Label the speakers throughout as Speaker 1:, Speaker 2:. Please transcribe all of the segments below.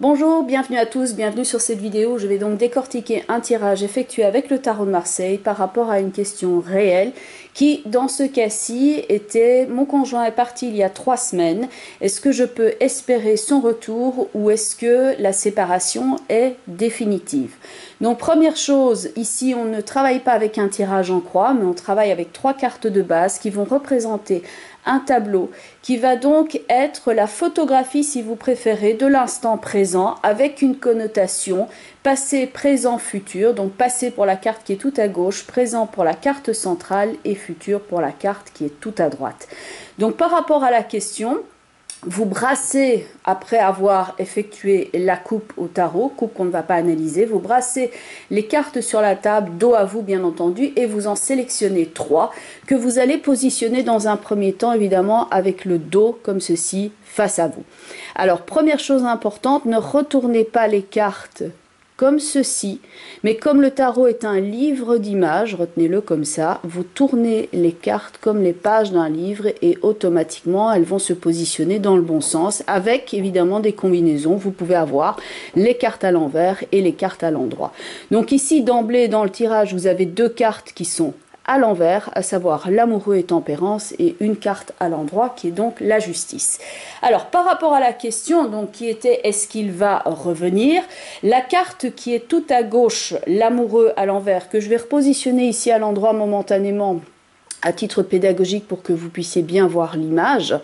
Speaker 1: Bonjour, bienvenue à tous, bienvenue sur cette vidéo. Je vais donc décortiquer un tirage effectué avec le tarot de Marseille par rapport à une question réelle qui, dans ce cas-ci, était: mon conjoint est parti il y a 3 semaines. Est-ce que je peux espérer son retour ou est-ce que la séparation est définitive? Donc première chose, ici on ne travaille pas avec un tirage en croix, mais on travaille avec 3 cartes de base qui vont représenter un tableau qui va donc être la photographie, si vous préférez, de l'instant présent avec une connotation passé, présent, futur. Donc passé pour la carte qui est tout à gauche, présent pour la carte centrale et futur pour la carte qui est tout à droite. Donc par rapport à la question, vous brassez, après avoir effectué la coupe au tarot, coupe qu'on ne va pas analyser, vous brassez les cartes sur la table, dos à vous bien entendu, et vous en sélectionnez 3 que vous allez positionner dans un premier temps, évidemment, avec le dos comme ceci face à vous. Alors, première chose importante, ne retournez pas les cartes comme ceci, mais comme le tarot est un livre d'images, retenez-le comme ça, vous tournez les cartes comme les pages d'un livre et automatiquement elles vont se positionner dans le bon sens, avec évidemment des combinaisons. Vous pouvez avoir les cartes à l'envers et les cartes à l'endroit. Donc ici d'emblée dans le tirage vous avez 2 cartes qui sont à l'envers, à savoir l'amoureux et tempérance, et une carte à l'endroit qui est donc la justice. Alors par rapport à la question donc qui était: est-ce qu'il va revenir? La carte qui est tout à gauche, l'amoureux à l'envers, que je vais repositionner ici à l'endroit momentanément à titre pédagogique pour que vous puissiez bien voir l'image.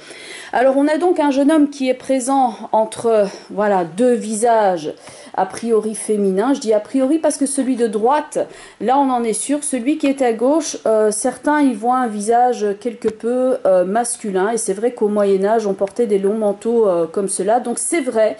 Speaker 1: Alors on a donc un jeune homme qui est présent entre voilà 2 visages a priori féminins. Je dis a priori parce que celui de droite, là on en est sûr. Celui qui est à gauche, certains y voient un visage quelque peu masculin, et c'est vrai qu'au Moyen-Âge on portait des longs manteaux comme cela, donc c'est vrai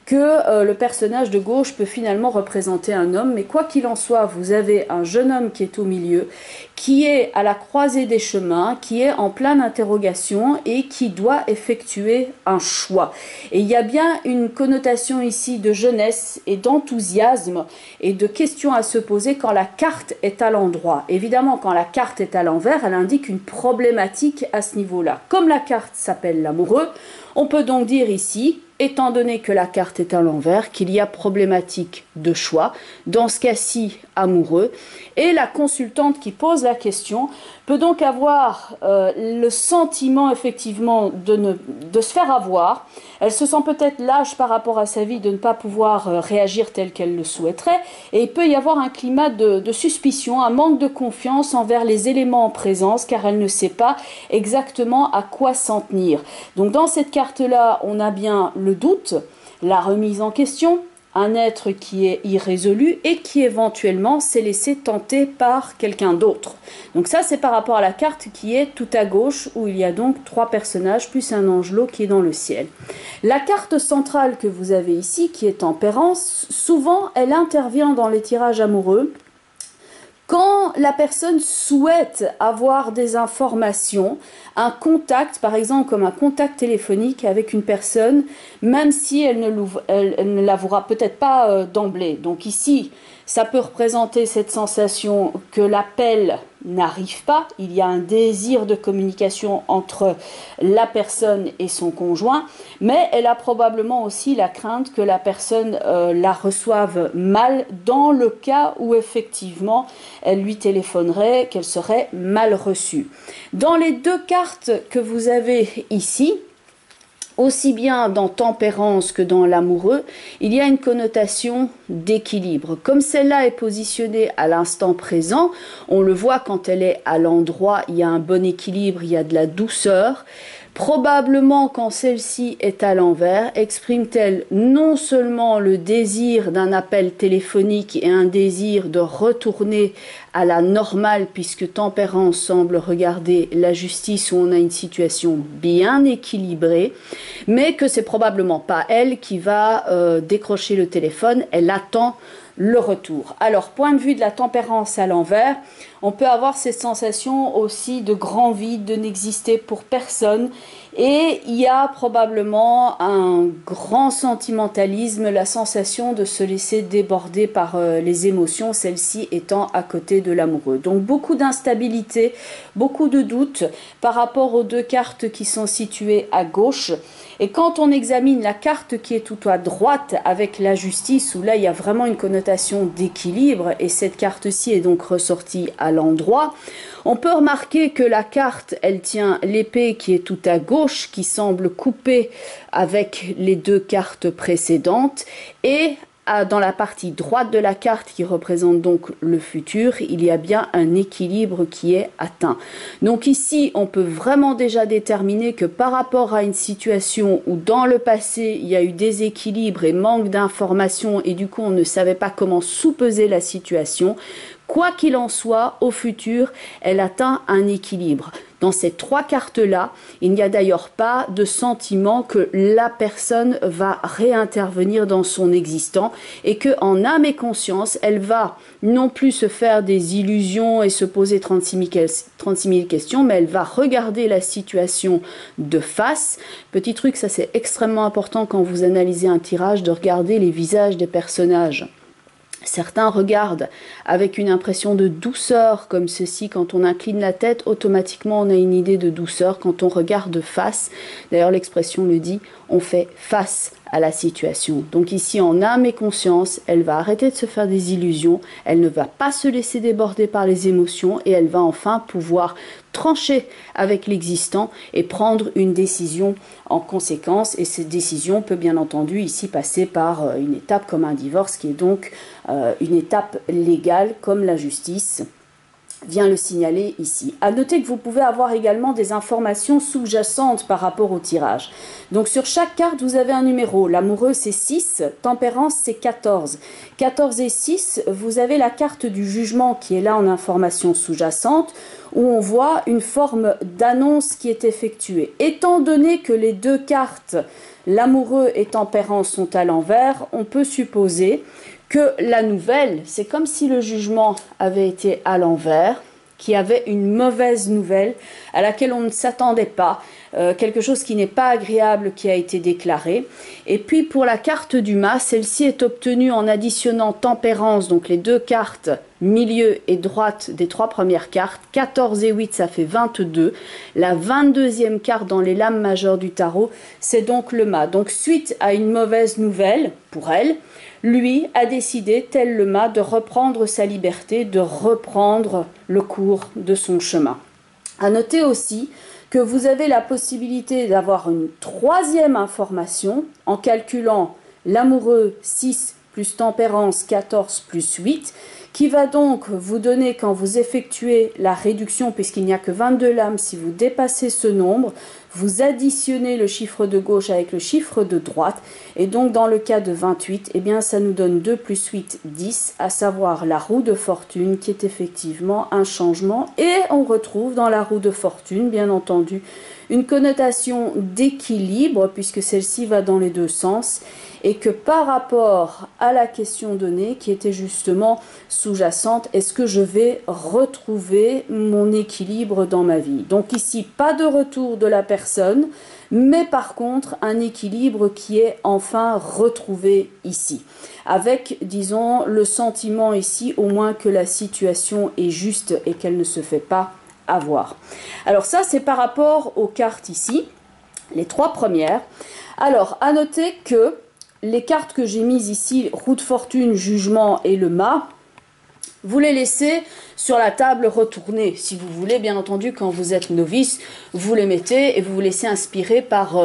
Speaker 1: que le personnage de gauche peut finalement représenter un homme. Mais quoi qu'il en soit, vous avez un jeune homme qui est au milieu, qui est à la croisée des chemins, qui est en pleine interrogation et qui doit effectuer un choix. Et il y a bien une connotation ici de jeunesse et d'enthousiasme et de questions à se poser quand la carte est à l'endroit. Évidemment, quand la carte est à l'envers, elle indique une problématique à ce niveau-là. Comme la carte s'appelle l'amoureux, on peut donc dire ici, étant donné que la carte est à l'envers, qu'il y a problématique de choix, dans ce cas-ci amoureux, et la consultante qui pose la question peut donc avoir le sentiment effectivement de se faire avoir. Elle se sent peut-être lâche par rapport à sa vie de ne pas pouvoir réagir tel qu'elle le souhaiterait, et il peut y avoir un climat de suspicion, un manque de confiance envers les éléments en présence, car elle ne sait pas exactement à quoi s'en tenir. Donc dans cette carte-là, on a bien le doute, la remise en question, un être qui est irrésolu et qui éventuellement s'est laissé tenter par quelqu'un d'autre. Donc ça, c'est par rapport à la carte qui est tout à gauche, où il y a donc 3 personnages plus un angelot qui est dans le ciel. La carte centrale que vous avez ici, qui est tempérance, souvent elle intervient dans les tirages amoureux quand la personne souhaite avoir des informations, un contact, par exemple comme un contact téléphonique avec une personne, même si elle ne l'avouera peut-être pas d'emblée. Donc ici, ça peut représenter cette sensation que l'appel n'arrive pas. Il y a un désir de communication entre la personne et son conjoint, mais elle a probablement aussi la crainte que la personne la reçoive mal dans le cas où effectivement elle lui téléphonerait, qu'elle serait mal reçue. Dans les 2 cartes que vous avez ici, aussi bien dans tempérance que dans l'amoureux, il y a une connotation d'équilibre. Comme celle-là est positionnée à l'instant présent, on le voit quand elle est à l'endroit, il y a un bon équilibre, il y a de la douceur. Probablement quand celle-ci est à l'envers, exprime-t-elle non seulement le désir d'un appel téléphonique et un désir de retourner à la normale, puisque tempérance semble regarder la justice où on a une situation bien équilibrée, mais que c'est probablement pas elle qui va décrocher le téléphone, elle attend le retour. Alors, point de vue de la tempérance à l'envers, on peut avoir cette sensation aussi de grand vide, de n'exister pour personne, et il y a probablement un grand sentimentalisme, la sensation de se laisser déborder par les émotions, celle-ci étant à côté de l'amoureux. Donc beaucoup d'instabilité, beaucoup de doutes par rapport aux 2 cartes qui sont situées à gauche. Et quand on examine la carte qui est tout à droite avec la justice, où là il y a vraiment une connotation d'équilibre, et cette carte-ci est donc ressortie à l'endroit, on peut remarquer que la carte, elle tient l'épée qui est tout à gauche, qui semble coupée avec les deux cartes précédentes, et dans la partie droite de la carte qui représente donc le futur, il y a bien un équilibre qui est atteint. Donc ici, on peut vraiment déjà déterminer que par rapport à une situation où dans le passé, il y a eu déséquilibre et manque d'informations et du coup, on ne savait pas comment sous-peser la situation, quoi qu'il en soit, au futur, elle atteint un équilibre. Dans ces trois cartes-là, il n'y a d'ailleurs pas de sentiment que la personne va réintervenir dans son existant et que en âme et conscience, elle va non plus se faire des illusions et se poser 36 000 questions, mais elle va regarder la situation de face. Petit truc, ça c'est extrêmement important quand vous analysez un tirage, de regarder les visages des personnages. Certains regardent avec une impression de douceur, comme ceci, quand on incline la tête, automatiquement on a une idée de douceur. Quand on regarde face, d'ailleurs l'expression le dit, on fait face à la situation. Donc ici, en âme et conscience, elle va arrêter de se faire des illusions, elle ne va pas se laisser déborder par les émotions et elle va enfin pouvoir trancher avec l'existant et prendre une décision en conséquence. Et cette décision peut bien entendu ici passer par une étape comme un divorce, qui est donc une étape légale comme la justice vient le signaler ici. À noter que vous pouvez avoir également des informations sous-jacentes par rapport au tirage. Donc sur chaque carte, vous avez un numéro. L'amoureux, c'est 6, tempérance, c'est 14. 14 et 6, vous avez la carte du jugement qui est là en information sous-jacente, où on voit une forme d'annonce qui est effectuée. Étant donné que les deux cartes, l'amoureux et tempérance, sont à l'envers, on peut supposer que la nouvelle, c'est comme si le jugement avait été à l'envers, qu'il y avait une mauvaise nouvelle à laquelle on ne s'attendait pas, quelque chose qui n'est pas agréable qui a été déclaré. Et puis pour la carte du mât, celle-ci est obtenue en additionnant tempérance, donc les deux cartes milieu et droite des trois premières cartes. 14 et 8, ça fait 22. La 22e carte dans les lames majeures du tarot, c'est donc le mât. Donc suite à une mauvaise nouvelle pour elle, lui a décidé, tel le mât, de reprendre sa liberté, de reprendre le cours de son chemin. À noter aussi que vous avez la possibilité d'avoir une troisième information en calculant l'amoureux 6 plus tempérance 14 plus 8, qui va donc vous donner, quand vous effectuez la réduction, puisqu'il n'y a que 22 lames, si vous dépassez ce nombre, vous additionnez le chiffre de gauche avec le chiffre de droite, et donc dans le cas de 28, eh bien ça nous donne 2 plus 8, 10, à savoir la roue de fortune, qui est effectivement un changement, et on retrouve dans la roue de fortune, bien entendu, une connotation d'équilibre, puisque celle-ci va dans les deux sens, et que par rapport à la question donnée, qui était justement sous-jacente, est-ce que je vais retrouver mon équilibre dans ma vie? Donc ici, pas de retour de la personne, mais par contre, un équilibre qui est enfin retrouvé ici. Avec, disons, le sentiment ici, au moins que la situation est juste et qu'elle ne se fait pas avoir. Alors ça, c'est par rapport aux cartes ici, les trois premières. Alors, à noter que les cartes que j'ai mises ici, roue de fortune, jugement et le mât, vous les laissez sur la table retournée. Si vous voulez, bien entendu, quand vous êtes novice, vous les mettez et vous vous laissez inspirer par,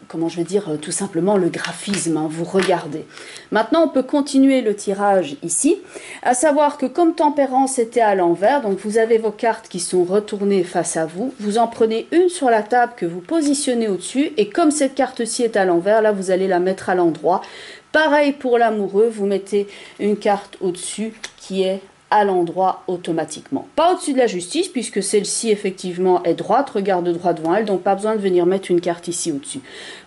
Speaker 1: comment je vais dire, tout simplement le graphisme, hein, vous regardez. Maintenant, on peut continuer le tirage ici, à savoir que comme tempérance était à l'envers, donc vous avez vos cartes qui sont retournées face à vous, vous en prenez une sur la table que vous positionnez au-dessus, et comme cette carte-ci est à l'envers, là vous allez la mettre à l'endroit. Pareil pour l'amoureux, vous mettez une carte au-dessus qui est à l'endroit automatiquement. Pas au-dessus de la justice, puisque celle-ci effectivement est droite, regarde droit devant elle, donc pas besoin de venir mettre une carte ici au-dessus.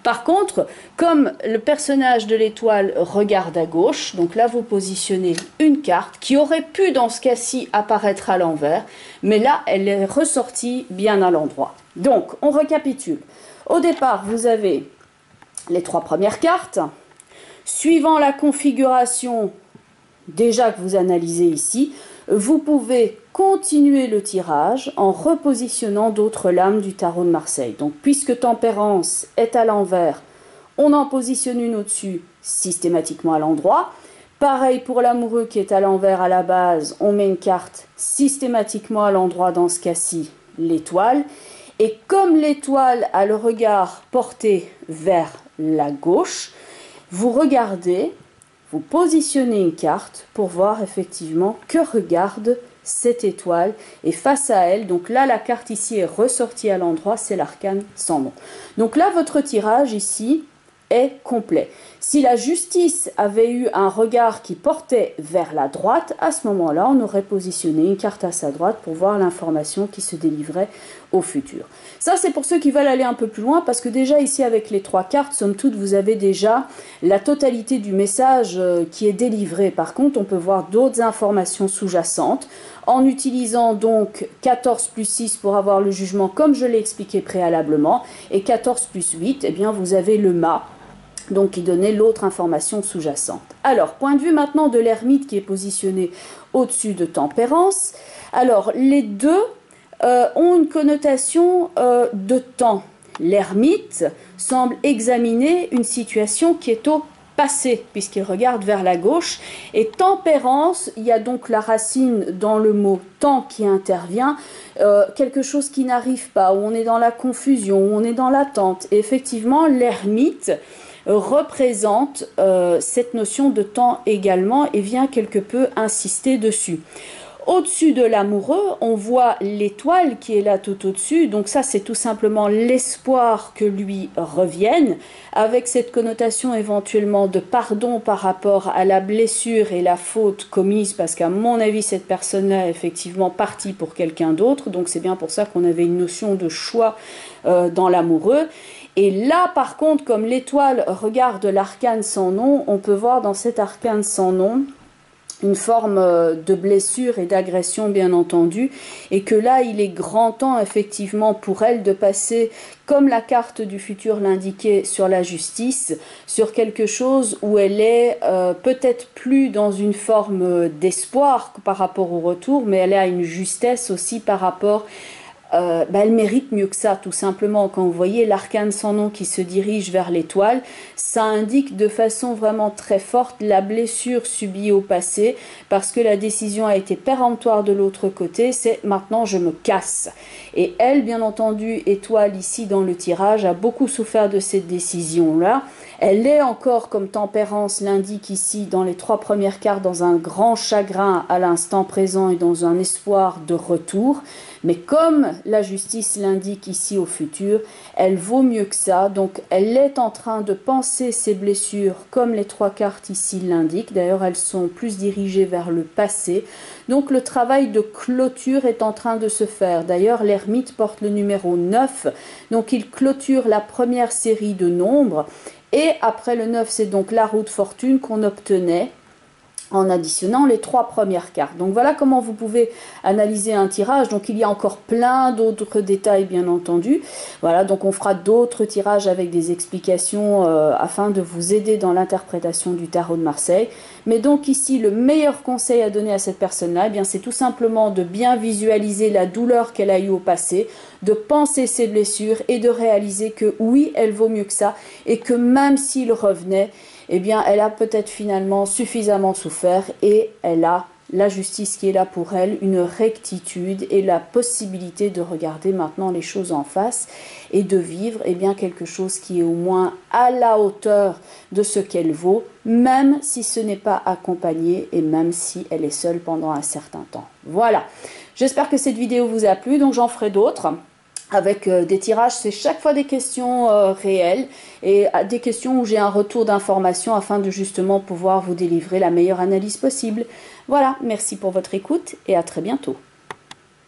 Speaker 1: Par contre, comme le personnage de l'étoile regarde à gauche, donc là vous positionnez une carte qui aurait pu dans ce cas-ci apparaître à l'envers, mais là elle est ressortie bien à l'endroit. Donc on récapitule. Au départ, vous avez les trois premières cartes. Suivant la configuration déjà que vous analysez ici, vous pouvez continuer le tirage en repositionnant d'autres lames du tarot de Marseille. Donc puisque Tempérance est à l'envers, on en positionne une au-dessus, systématiquement à l'endroit. Pareil pour l'amoureux qui est à l'envers à la base, on met une carte systématiquement à l'endroit, dans ce cas-ci, l'étoile. Et comme l'étoile a le regard porté vers la gauche, vous regardez, vous positionnez une carte pour voir effectivement que regarde cette étoile. Et face à elle, donc là la carte ici est ressortie à l'endroit, c'est l'arcane sans nom. Donc là votre tirage ici est complet. Si la justice avait eu un regard qui portait vers la droite, à ce moment-là, on aurait positionné une carte à sa droite pour voir l'information qui se délivrait au futur. Ça, c'est pour ceux qui veulent aller un peu plus loin, parce que déjà ici, avec les 3 cartes, somme toute, vous avez déjà la totalité du message qui est délivré. Par contre, on peut voir d'autres informations sous-jacentes, en utilisant donc 14 plus 6 pour avoir le jugement, comme je l'ai expliqué préalablement, et 14 plus 8, eh bien, vous avez le mât, donc qui donnait l'autre information sous-jacente. Alors, point de vue maintenant de l'ermite qui est positionné au-dessus de Tempérance. Alors, les deux ont une connotation de temps. L'ermite semble examiner une situation qui est au passé, puisqu'il regarde vers la gauche. Et Tempérance, il y a donc la racine dans le mot temps qui intervient, quelque chose qui n'arrive pas, où on est dans la confusion, où on est dans l'attente. Et effectivement, l'ermite représente cette notion de temps également et vient quelque peu insister dessus. Au-dessus de l'amoureux, on voit l'étoile qui est là tout au-dessus, donc ça c'est tout simplement l'espoir que lui revienne, avec cette connotation éventuellement de pardon par rapport à la blessure et la faute commise, parce qu'à mon avis cette personne-là est effectivement partie pour quelqu'un d'autre, donc c'est bien pour ça qu'on avait une notion de choix dans l'amoureux. Et là, par contre, comme l'étoile regarde l'arcane sans nom, on peut voir dans cet arcane sans nom une forme de blessure et d'agression, bien entendu, et que là, il est grand temps, effectivement, pour elle de passer, comme la carte du futur l'indiquait sur la justice, sur quelque chose où elle est peut-être plus dans une forme d'espoir par rapport au retour, mais elle a une justesse aussi par rapport elle mérite mieux que ça, tout simplement. Quand vous voyez l'arcane sans nom qui se dirige vers l'étoile, ça indique de façon vraiment très forte la blessure subie au passé, parce que la décision a été péremptoire de l'autre côté, c'est maintenant je me casse. Et elle, bien entendu, étoile ici dans le tirage, a beaucoup souffert de cette décision-là. Elle est encore, comme Tempérance l'indique ici, dans les 3 premières cartes, dans un grand chagrin à l'instant présent et dans un espoir de retour. Mais comme la justice l'indique ici au futur, elle vaut mieux que ça. Donc elle est en train de penser ses blessures comme les 3 cartes ici l'indiquent. D'ailleurs, elles sont plus dirigées vers le passé. Donc le travail de clôture est en train de se faire. D'ailleurs, l'ermite porte le numéro 9. Donc il clôture la première série de nombres. Et après le 9, c'est donc la roue de fortune qu'on obtenait en additionnant les 3 premières cartes. Donc voilà comment vous pouvez analyser un tirage. Donc il y a encore plein d'autres détails, bien entendu. Voilà, donc on fera d'autres tirages avec des explications afin de vous aider dans l'interprétation du tarot de Marseille. Mais donc ici, le meilleur conseil à donner à cette personne-là, eh bien c'est tout simplement de bien visualiser la douleur qu'elle a eue au passé, de penser ses blessures et de réaliser que oui, elle vaut mieux que ça et que même s'il revenait, eh bien, elle a peut-être finalement suffisamment souffert et elle a la justice qui est là pour elle, une rectitude et la possibilité de regarder maintenant les choses en face et de vivre eh bien, quelque chose qui est au moins à la hauteur de ce qu'elle vaut, même si ce n'est pas accompagné et même si elle est seule pendant un certain temps. Voilà, j'espère que cette vidéo vous a plu, donc j'en ferai d'autres. Avec des tirages, c'est chaque fois des questions réelles et des questions où j'ai un retour d'information afin de justement pouvoir vous délivrer la meilleure analyse possible. Voilà, merci pour votre écoute et à très bientôt.